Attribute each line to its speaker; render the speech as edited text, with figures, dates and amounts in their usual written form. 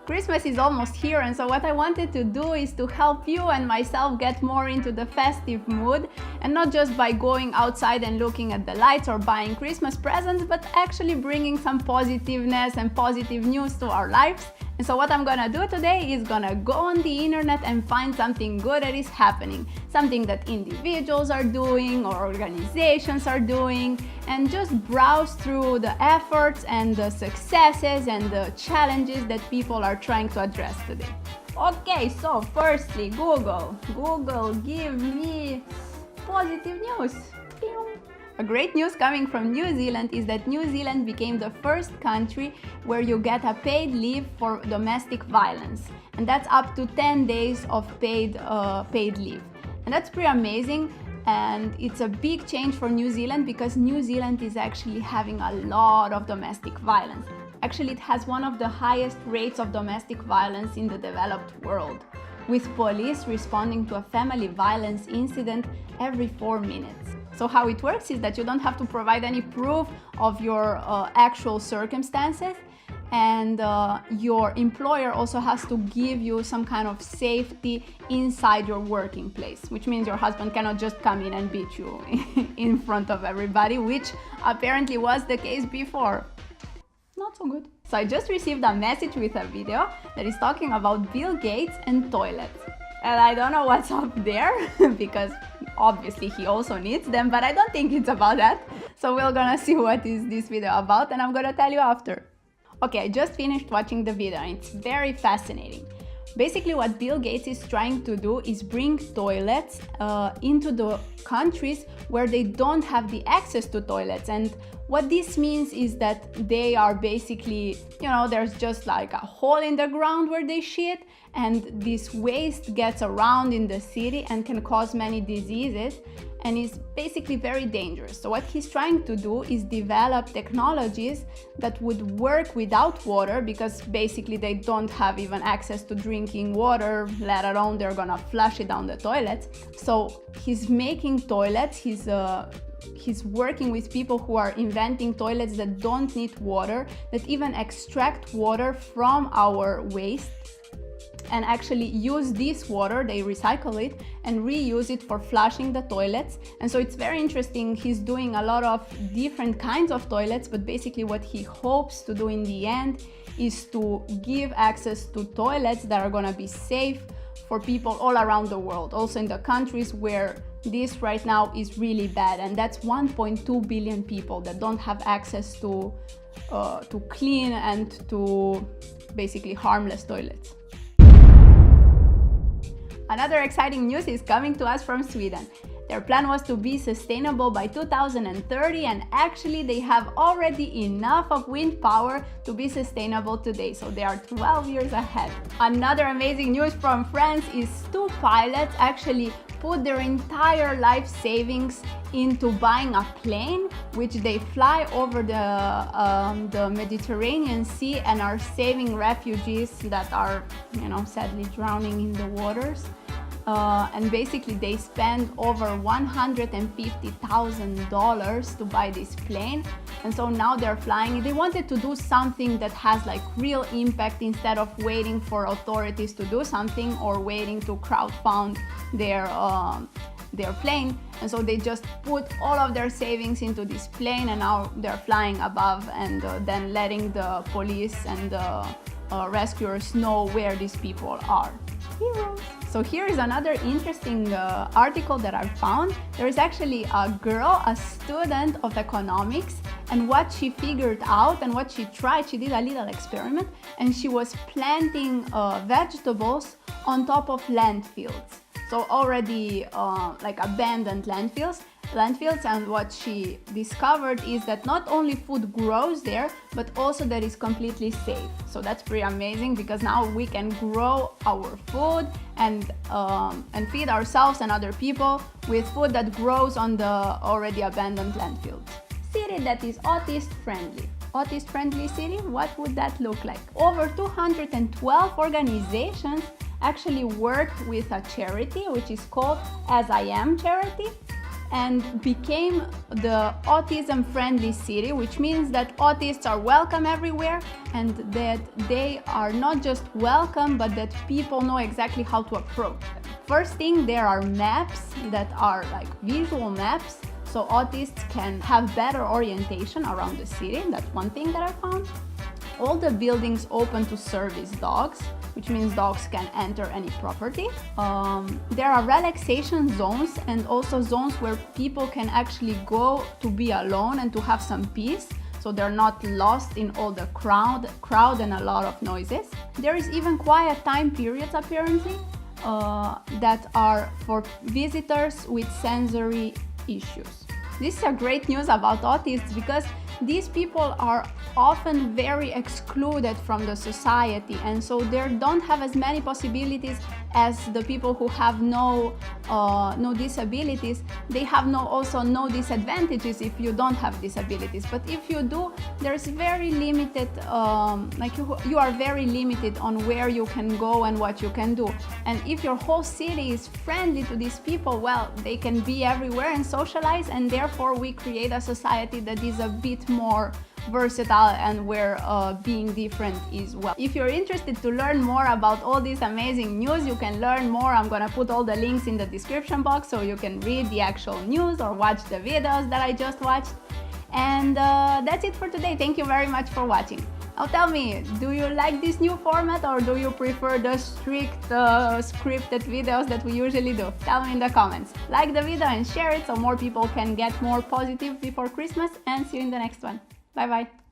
Speaker 1: Christmas is almost here, and so what I wanted to do is to help you and myself get more into the festive mood, and not just by going outside and looking at the lights or buying Christmas presents, but actually bringing some positiveness and positive news to our lives. And so what I'm gonna do today is gonna go on the internet and find something good that is happening, something that individuals are doing or organizations are doing, and just browse through the efforts and the successes and the challenges that people are trying to address today. Okay, so firstly, Google, give me positive news. A great news coming from New Zealand is that New Zealand became the first country where you get a paid leave for domestic violence, and that's up to 10 days of paid leave. And that's pretty amazing, and it's a big change for New Zealand because New Zealand is actually having a lot of domestic violence. Actually, it has one of the highest rates of domestic violence in the developed world, with police responding to a family violence incident every 4 minutes. So how it works is that you don't have to provide any proof of your actual circumstances, and your employer also has to give you some kind of safety inside your working place, which means your husband cannot just come in and beat you in front of everybody, which apparently was the case before. Not so good. So I just received a message with a video that is talking about Bill Gates and toilets. And I don't know what's up there because obviously he also needs them, but I don't think it's about that. So we're gonna see what is this video about, and I'm gonna tell you after. Okay, I just finished watching the video and it's very fascinating. Basically what Bill Gates is trying to do is bring toilets into the countries where they don't have the access to toilets. And what this means is that they are basically, there's just like a hole in the ground where they shit, and this waste gets around in the city and can cause many diseases and is basically very dangerous. So what he's trying to do is develop technologies that would work without water, because basically they don't have even access to drinking water, let alone they're gonna flush it down the toilets. So he's making toilets, he's working with people who are inventing toilets that don't need water, that even extract water from our waste and actually use this water, they recycle it and reuse it for flushing the toilets. And so it's very interesting. He's doing a lot of different kinds of toilets, but basically what he hopes to do in the end is to give access to toilets that are gonna be safe for people all around the world, also in the countries where this right now is really bad, and that's 1.2 billion people that don't have access to clean and to basically harmless toilets. Another exciting news is coming to us from Sweden. Their plan was to be sustainable by 2030, and actually they have already enough of wind power to be sustainable today, so they are 12 years ahead. Another amazing news from France is 2 pilots actually put their entire life savings into buying a plane, which they fly over the Mediterranean Sea and are saving refugees that are, sadly drowning in the waters. And basically they spend over $150,000 to buy this plane, and so now they're flying. They wanted to do something that has like real impact instead of waiting for authorities to do something or waiting to crowdfund their plane, and so they just put all of their savings into this plane, and now they're flying above and then letting the police and the rescuers know where these people are. Heroes. So here is another interesting article that I found. There is actually a girl, a student of economics, and what she figured out and what she tried, she did a little experiment, and she was planting vegetables on top of landfills. So already like abandoned landfills, and what she discovered is that not only food grows there, but also that is completely safe. So that's pretty amazing, because now we can grow our food and feed ourselves and other people with food that grows on the already abandoned landfills. City that is autism-friendly. Autism-friendly city, what would that look like? Over 212 organizations actually worked with a charity which is called As I Am Charity, and became the autism-friendly city, which means that autists are welcome everywhere and that they are not just welcome, but that people know exactly how to approach them. First thing, there are maps that are like visual maps, so autists can have better orientation around the city. That's one thing that I found. All the buildings open to service dogs, which means dogs can enter any property. There are relaxation zones and also zones where people can actually go to be alone and to have some peace, so they're not lost in all the crowd and a lot of noises. There is even quiet time periods apparently that are for visitors with sensory issues. This is a great news about autists because these people are often very excluded from the society, and so they don't have as many possibilities as the people who have no disabilities. They have also no disadvantages if you don't have disabilities, but if you do, there's very limited, you are very limited on where you can go and what you can do. And if your whole city is friendly to these people, well, they can be everywhere and socialize, and therefore we create a society that is a bit more versatile and where being different is well. If you're interested to learn more about all this amazing news, you can learn more. I'm gonna put all the links in the description box so you can read the actual news or watch the videos that I just watched. And that's it for today. Thank you very much for watching. Now tell me, do you like this new format or do you prefer the strict scripted videos that we usually do? Tell me in the comments. Like the video and share it so more people can get more positive before Christmas, and see you in the next one. Bye bye.